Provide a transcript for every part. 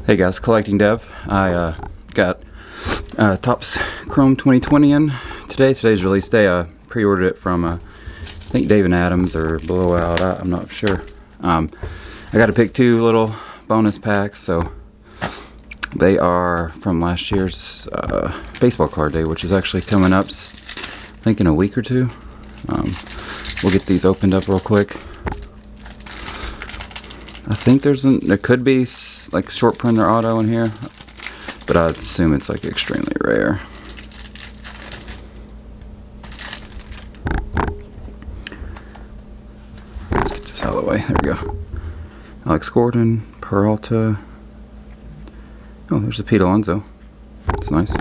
Hey guys, Collecting Dev. I got Topps Chrome 2020 in today. Today's release day. I pre-ordered it from I think Dave and Adams or Blowout. I'm not sure. I got to pick two little bonus packs, so they are from last year's baseball card day, which is actually coming up, I think, in a week or two. We'll get these opened up real quick. I think there could be like short print or auto in here, but I'd assume it's like extremely rare. Let's get this out of the way. There we go. Alex Gordon, Peralta. Oh, there's the Pete Alonso. That's nice.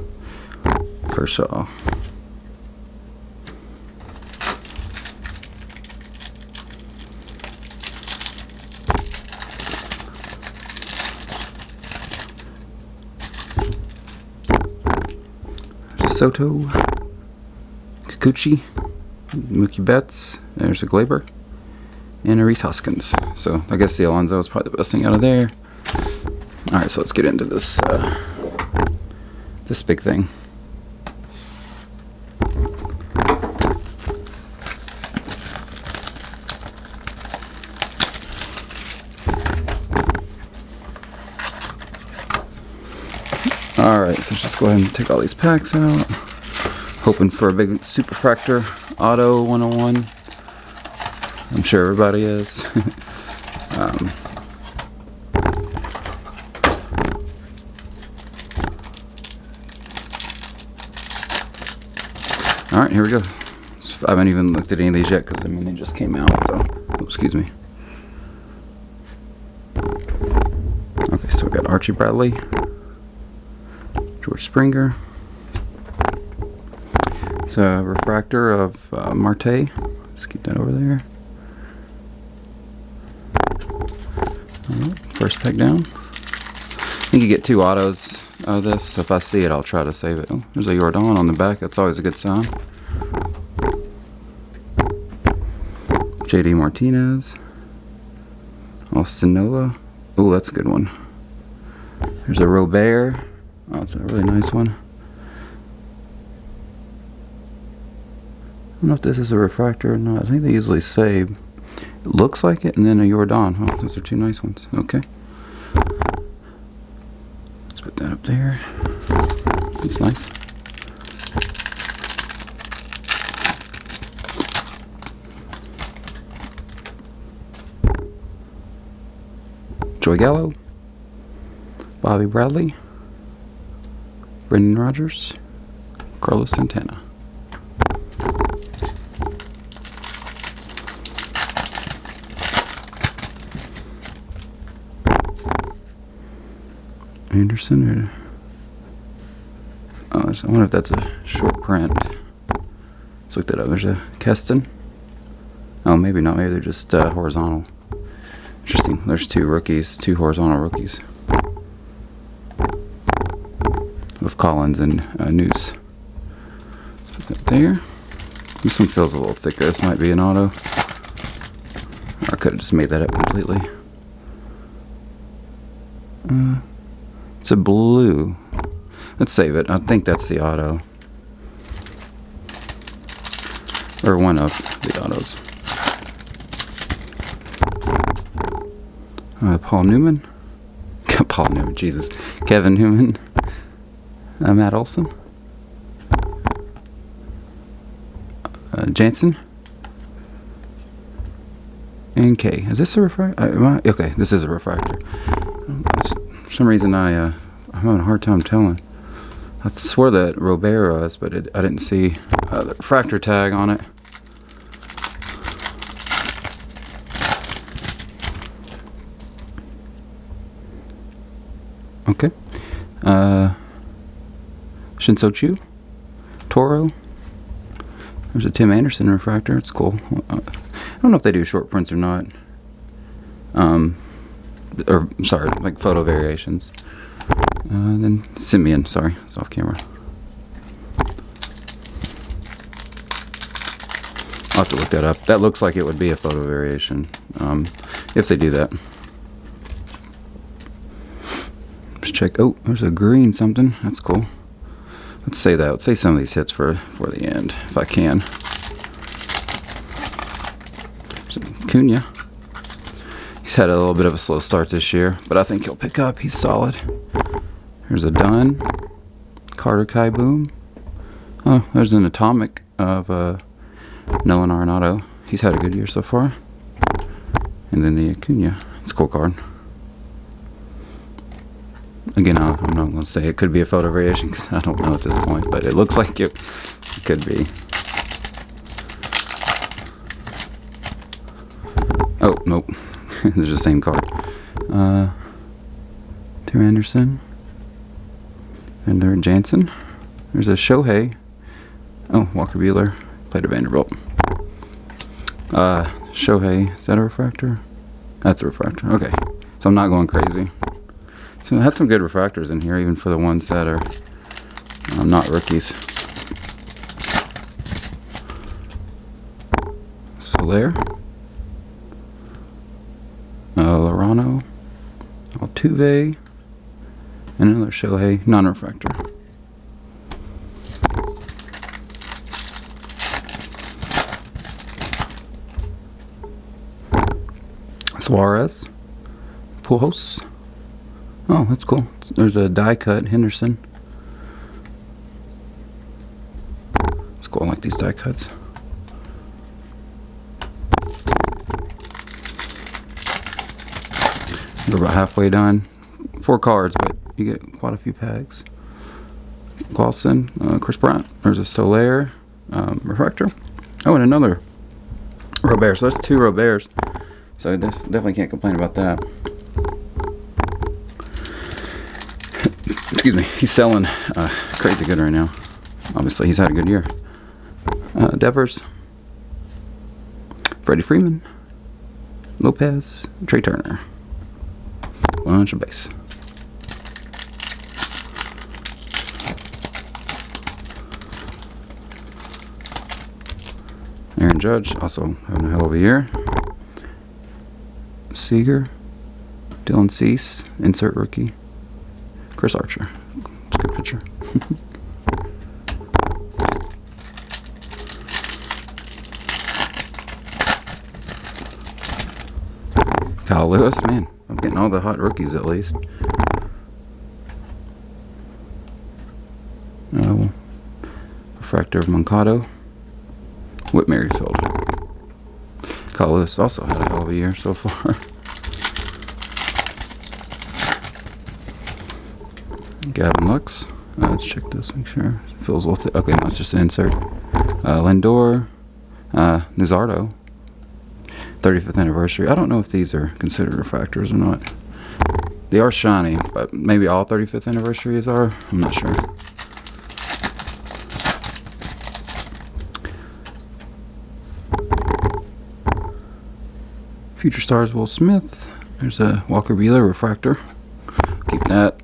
Kershaw. Soto, Kikuchi, Mookie Betts, there's a Glaber, and a Reese Hoskins. So I guess the Alonso is probably the best thing out of there. Alright, so let's get into this this big thing. Alright, so let's just go ahead and take all these packs out. Hoping for a big super refractor auto 101. I'm sure everybody is. Alright, here we go. I haven't even looked at any of these yet because I mean they just came out, so excuse me. Okay, so we got Archie Bradley, George Springer. It's a refractor of Marte. Let's keep that over there. Right, first pack down. I think you get two autos out of this, so if I see it, I'll try to save it. Oh, there's a Jordan on the back. That's always a good sign. JD Martinez. Austin Nola. Oh, that's a good one. There's a Robert. Oh, it's a really nice one. I don't know if this is a refractor or not. I think they usually say it looks like it, and then a Jordan. Oh, those are two nice ones. Okay. Let's put that up there. That's nice. Joey Gallo. Bobby Bradley. Brendan Rodgers. Carlos Santana. Anderson or I wonder if that's a short print. Let's look that up. There's a Keston. Oh, maybe not. Maybe they're just horizontal. Interesting. There's two rookies, two horizontal rookies with Collins and Noose. Put that there. This one feels a little thicker. This might be an auto. I could have just made that up completely. It's a blue. Let's save it. I think that's the auto. Or one of the autos. Paul Newman. Paul Newman, Jesus. Kevin Newman. Matt Olson. Jansen. And K. Is this a refractor? Okay, this is a refractor. For some reason I'm having a hard time telling. I swore that Robert was, but I didn't see the refractor tag on it. Okay. Shinso Chu. Toro. There's a Tim Anderson refractor. It's cool. I don't know if they do short prints or not. Or sorry, like photo variations. Then Simeon, sorry, it's off camera. I'll have to look that up. That looks like it would be a photo variation, if they do that. Let's check. Oh, there's a green something. That's cool. Let's say that. Let's say some of these hits for the end, if I can. Cunha. He's had a little bit of a slow start this year, but I think he'll pick up. He's solid. There's a Dunn. Carter Kai Boom. Oh, there's an Atomic of Nolan Arenado. He's had a good year so far. And then the Acuna. It's a cool card. Again, I'm not going to say it could be a photo variation because I don't know at this point, but it looks like it could be. Oh, nope. There's the same card. Tim Anderson. And there, Jansen. There's a Shohei. Oh, Walker Buehler. Played a Vanderbilt. Shohei. Is that a refractor? That's a refractor. Okay. So I'm not going crazy. So it has some good refractors in here, even for the ones that are not rookies. Soler. Lorano. Altuve. And another Shohei non-refractor. Suarez. Pujols. Oh, that's cool. There's a die cut Henderson. It's cool. I like these die cuts. We're about halfway done. 4 cards, but you get quite a few packs. Clausen, Chris Bryant. There's a Soler refractor. Oh, and another Robert. So that's 2 Roberts. So I definitely can't complain about that. Excuse me. He's selling crazy good right now. Obviously, he's had a good year. Devers. Freddie Freeman. Lopez. Trey Turner. Bunch of base. Aaron Judge, also having a hell of a year. Seager. Dylan Cease. Insert rookie. Chris Archer. It's a good picture. Kyle Lewis, man. I'm getting all the hot rookies at least. Refractor of Moncado. Whit Merrifield. Kyle Lewis also had a hell of a year so far. Gavin Lux. Let's check this, make sure it feels a little thick. Okay, no, it's just an insert. Lindor. Nuzardo. 35th anniversary. I don't know if these are considered refractors or not. They are shiny, but maybe all 35th anniversaries are. I'm not sure. Future Stars Will Smith. There's a Walker Buehler refractor. Keep that.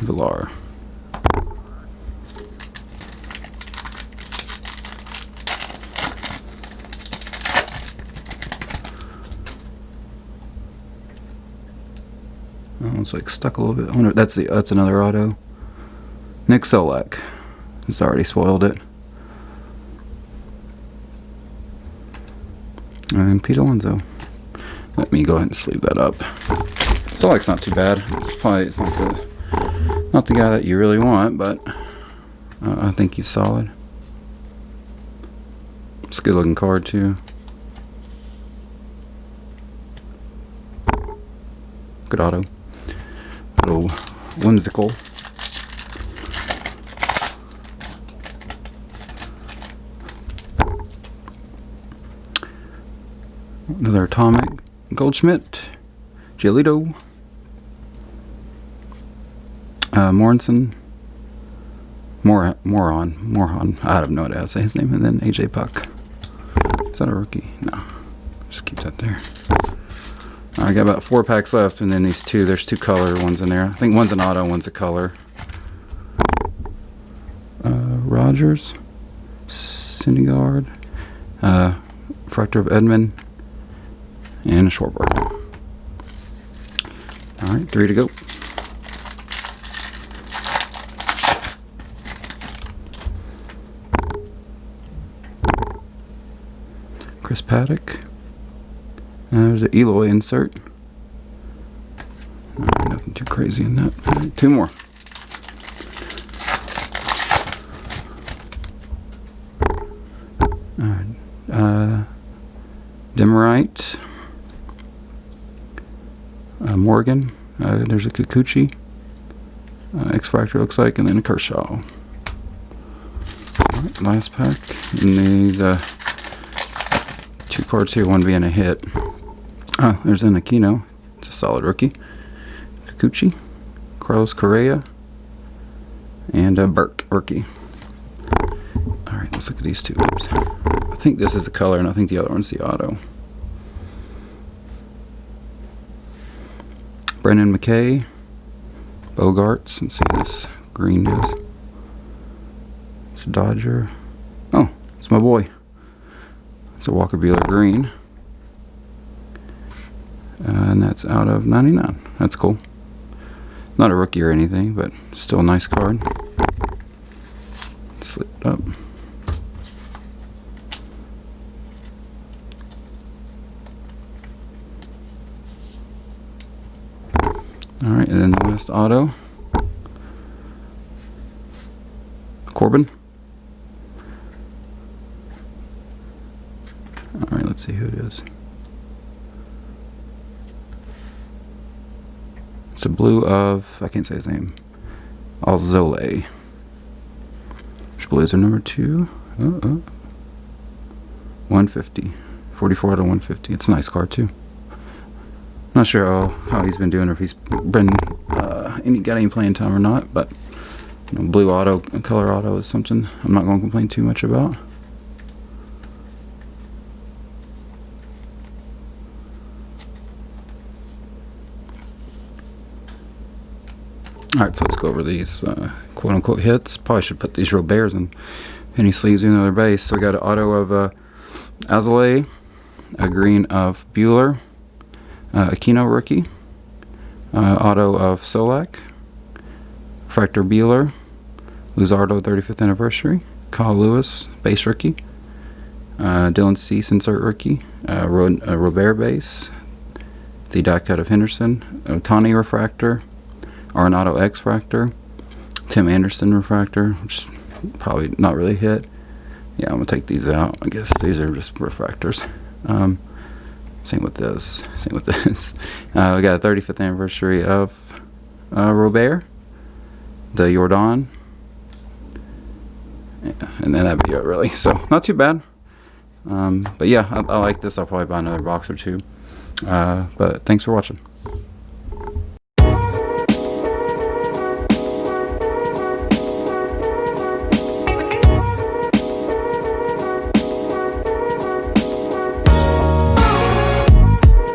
Villar. Oh, it's like stuck a little bit. I wonder, that's another auto. Nick Solak. It's already spoiled it. And Pete Alonso. Let me go ahead and sleeve that up. Solak's not too bad. It's not the guy that you really want, but I think he's solid. It's a good looking card too. Good auto. Little whimsical. Another Atomic. Goldschmidt. Giolito. Morrison. Moron. I have no idea how to say his name. And then AJ Puck. Is that a rookie? No. Just keep that there. I got about 4 packs left, and then these two. There's 2 color ones in there. I think one's an auto, one's a color. Rogers. Syndergaard. Refractor of Edmund. And a Schwarber. Alright, 3 to go. Chris Paddock. There's an Eloy insert. Alright, nothing too crazy in that. Alright, 2 more. Alright, Demerite. Morgan. There's a Kikuchi. X-Factor looks like, and then a Kershaw. Alright, last pack. And these 2 cards here, one being a hit. Oh, there's an Aquino. It's a solid rookie. Kikuchi. Carlos Correa. And a Burke rookie. Alright, let's look at these 2. I think this is the color, and I think the other one's the auto. Brendan McKay. Bogarts. Let's see what this green is. It's a Dodger. Oh, it's my boy. It's a Walker Buehler green. And that's out of 99. That's cool. Not a rookie or anything, but still a nice card. Slip it up. Alright, and then the last auto. Corbin. Alright, let's see who it is. It's a blue of, I can't say his name, Alzole. Which blues are number 2? 150. 44 out of 150. It's a nice card too. Not sure how he's been doing, or if he's been got any playing time or not, but you know, blue auto, color auto is something I'm not going to complain too much about. Alright, so let's go over these quote-unquote hits. Probably should put these Roberts in penny sleeves in their base. So we got an auto of Azalea, a green of Buehler, Aquino rookie, auto of Solak, refractor Buehler, Luzardo 35th anniversary, Kyle Lewis base rookie, Dylan Cease insert rookie, Robert base, the die cut of Henderson, Ohtani refractor, Arenado X-Fractor, Tim Anderson refractor, which is probably not really hit. Yeah, I'm going to take these out. I guess these are just refractors. Same with this. Same with this. We got a 35th anniversary of Robert, the Jordan. Yeah, and then that'd be it, really. So, not too bad. But yeah, I like this. I'll probably buy another box or 2. But thanks for watching.